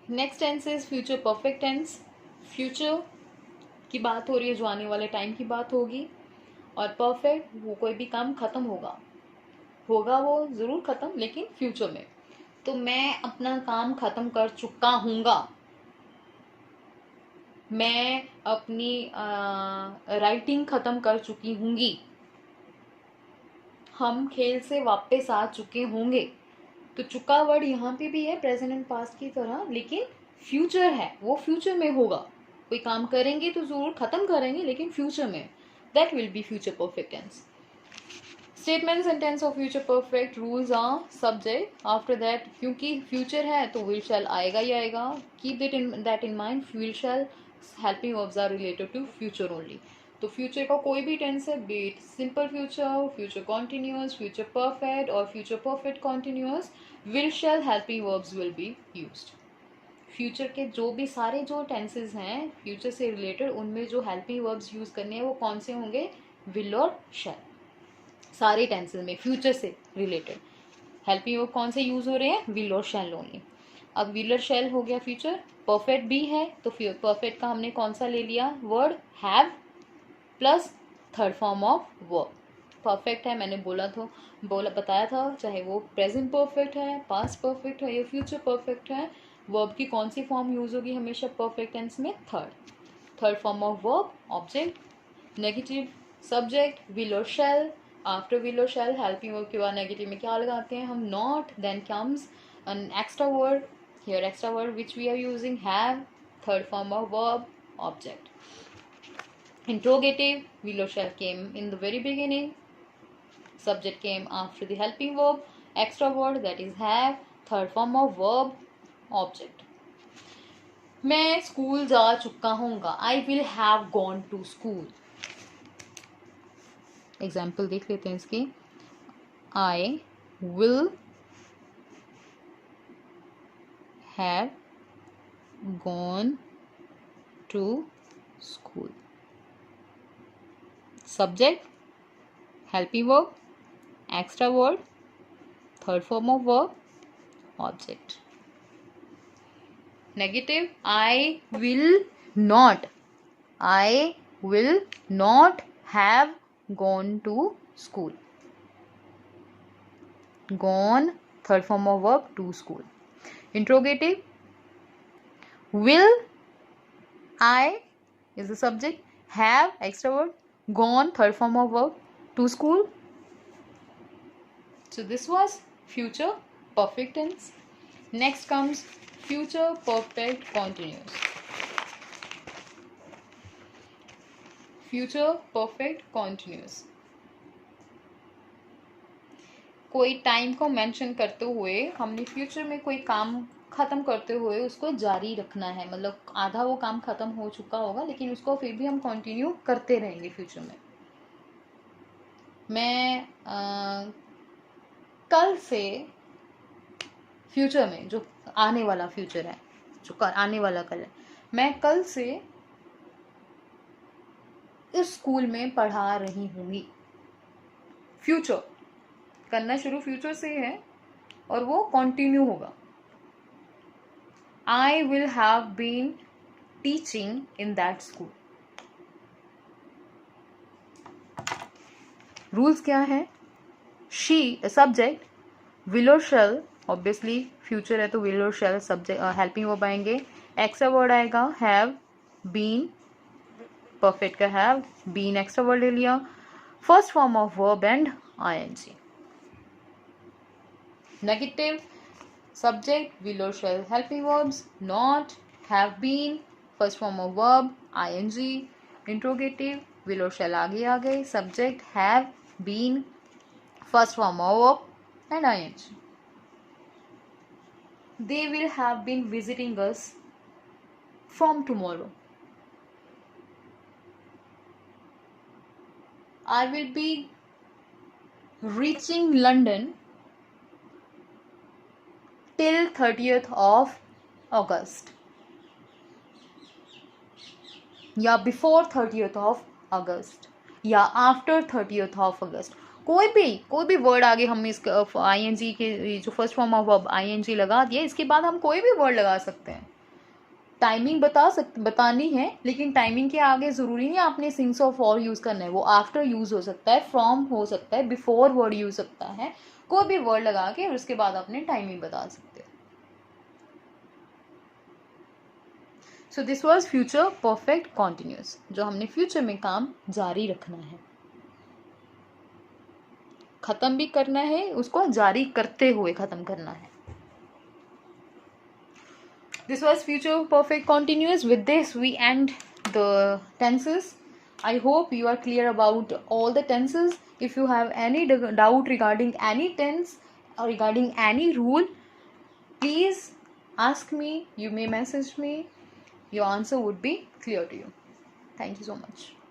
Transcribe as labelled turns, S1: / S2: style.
S1: Next tense is future perfect tense. Future की बात हो रही है, जो आने वाले टाइम की बात होगी। और परफेक्ट, वो कोई भी काम खत्म होगा वो ज़रूर ख़त्म, लेकिन फ्यूचर में। तो मैं अपना काम ख़त्म कर चुका हूँगा, मैं अपनी राइटिंग ख़त्म कर चुकी हूँगी, हम खेल से वापस आ चुके होंगे। तो चुका वर्ड यहाँ पे भी है प्रेजेंट एंड पास्ट की तरह, लेकिन फ्यूचर है, वो फ्यूचर में होगा। कोई काम करेंगे तो ज़रूर ख़त्म करेंगे, लेकिन फ्यूचर में। That will be future perfect tense. Statements and tense of future perfect rules are subject, after that क्योंकि फ्यूचर है तो विल शैल आएगा ही आएगा। Keep that in mind, will shall helping verbs are related to future only. तो future का कोई भी टेंस है, be it simple future, future continuous, future perfect और future perfect continuous, will shall helping verbs will be used. Future के जो भी सारे जो टेंसेज हैं फ्यूचर से रिलेटेड, उनमें जो हेल्पिंग वर्ब्स यूज करने हैं वो कौन से होंगे? विल और शैल। सारे टेंसेस में फ्यूचर से रिलेटेड हेल्पिंग वर्ब कौन से यूज हो रहे हैं? विल और शैल ओनली। अब विल और शैल हो गया फ्यूचर। परफेक्ट भी है तो परफेक्ट का हमने कौन सा ले लिया word? Have plus third form of verb. Perfect है, मैंने बताया था, चाहे वो प्रेजेंट परफेक्ट है, पास्ट परफेक्ट है या फ्यूचर परफेक्ट है, वर्ब की कौन सी फॉर्म यूज होगी हमेशा परफेक्ट टेंस में? Third form of verb, object, negative subject, will और शैल। आफ्टर विल और शैल हेल्पिंग वर्ब के बाद नेगेटिव में क्या लगाते हैं हम? Not. Then comes an extra word, here extra word which we are using have, third form of verb, object. Interrogative, will or shall came in the very beginning, subject came after the helping verb, extra word that is have, third form of verb, object. मैं school जा चुका हूँगा, I will have gone to school. Example देख लेते हैं इसकी। I will have gone to school. Subject, helping verb, extra word, third form of verb, object. Negative, I will not have gone to school. Gone, third form of verb, to school. Interrogative, will I is the subject, have extra word, gone, third form of verb, to school. So this was future perfect tense. Next comes future perfect continuous. Future perfect continuous. कोई time को mention करते हुए हमने future में कोई काम ख़त्म करते हुए उसको जारी रखना है, मतलब आधा वो काम ख़त्म हो चुका होगा लेकिन उसको फिर भी हम कंटिन्यू करते रहेंगे फ्यूचर में। मैं कल से फ्यूचर में, जो आने वाला फ्यूचर है, जो आने वाला कल है, मैं कल से इस स्कूल में पढ़ा रही हूँगी। फ्यूचर करना शुरू फ्यूचर से है और वो कंटिन्यू होगा। I will have been teaching in that school. Rules क्या है? शी सब्जेक्ट, विल और शैल, ऑब्वियसली फ्यूचर है तो विल और शैल सब्जेक्ट हेल्पिंग वर्ब आएंगे, एक्स्ट्रा वर्ड आएगा हैव, बीन, परफेक्ट का हैव, बीन एक्स्ट्रा वर्ड ले लिया, first form of verb and ING. Negative subject, will और shall helping verbs, not, have been, first form of verb ING. Interrogative, will और shall आगे आ गए, subject have been, first form of verb and ing. They will have been visiting us from tomorrow. I will be reaching London till 30th of August. या before 30th of August या after 30th of August. कोई भी word आगे हम इसका ING के जो first form of verb ING लगा दिया, इसके बाद हम कोई भी वर्ड लगा सकते हैं। टाइमिंग बतानी है, लेकिन टाइमिंग के आगे ज़रूरी नहीं आपने सिंस ऑफ और यूज़ करना है, वो आफ्टर यूज़ हो सकता है, फ्रॉम हो सकता है, बिफोर वर्ड यूज़ सकता है, कोई भी वर्ड लगा के उसके बाद अपने टाइमिंग बता सकते हैं। So this was future perfect continuous, जो हमने फ्यूचर में काम जारी रखना है, ख़त्म भी करना है, उसको जारी करते हुए ख़त्म करना है। This was future perfect continuous. With this we end the tenses. I hope you are clear about all the tenses. If you have any doubt regarding any tense or regarding any rule, please ask me. You may message me. Your answer would be clear to you. Thank you so much.